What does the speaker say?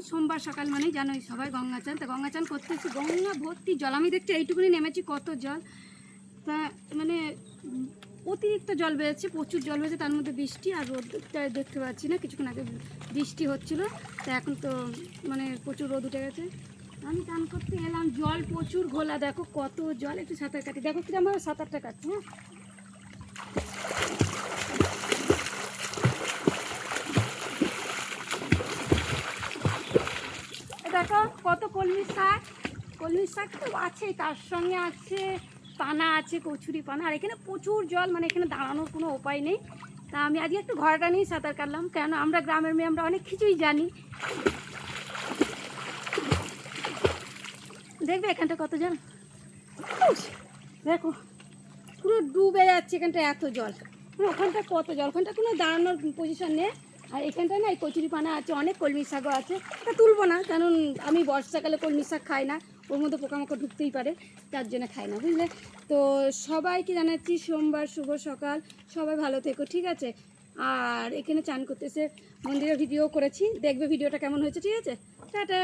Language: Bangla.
সোমবার সকাল মানেই জানোই সবাই গঙ্গা চান, তা গঙ্গা চান করতে এসেছি, গঙ্গা ভর্তি জল। আমি দেখছি এইটুকুনি নেমেছি, কত জল, তা মানে অতিরিক্ত জল বেড়েছে, প্রচুর জল বেড়েছে, তার মধ্যে বৃষ্টি আর রোদটা দেখতে পাচ্ছি না। কিছুক্ষণ আগে বৃষ্টি হচ্ছিল, তা এখন তো মানে প্রচুর রোদ উঠে গেছে। আমি চান করতে এলাম, জল প্রচুর ঘোলা, দেখো কত জল। একটু সাঁতার কাটি, দেখো কি আমার সাঁতারটা কাটছি। হ্যাঁ দেখো কত কলমি শাক, কলমি শাক তো আছেই, তার সঙ্গে আছে পানা, আছে কচুরি পানা। আর এখানে প্রচুর জল, মানে এখানে দাঁড়ানোর কোনো উপায় নেই। তা আমি আজকে একটু ঘরটা নিয়েই সাঁতার কাটলাম, কেন আমরা গ্রামের মেয়ে, আমরা অনেক কিছুই জানি। দেখবে এখানটা কত জল, দেখো পুরো ডুবে যাচ্ছে এখানটা, এত জল। ওখানটা কত জল, ওখানটা কোনো দাঁড়ানোর পজিশন নেই। আর এখানটায় না এই কচুরি পানা আছে, অনেক কলমি শাকও আছে। তা তুলবো না, কারণ আমি বর্ষাকালে কলমি শাক খাই না, ওর মধ্যে পোকামাকড় ঢুকতেই পারে, তার জন্য খাই না, বুঝলে। তো সবাইকে জানাচ্ছি সোমবার শুভ সকাল, সবাই ভালো থেকো, ঠিক আছে। আর এখানে চান করতেছে মন্দিরে ভিডিও করেছি, দেখবে ভিডিওটা কেমন হয়েছে, ঠিক আছে। টাটা।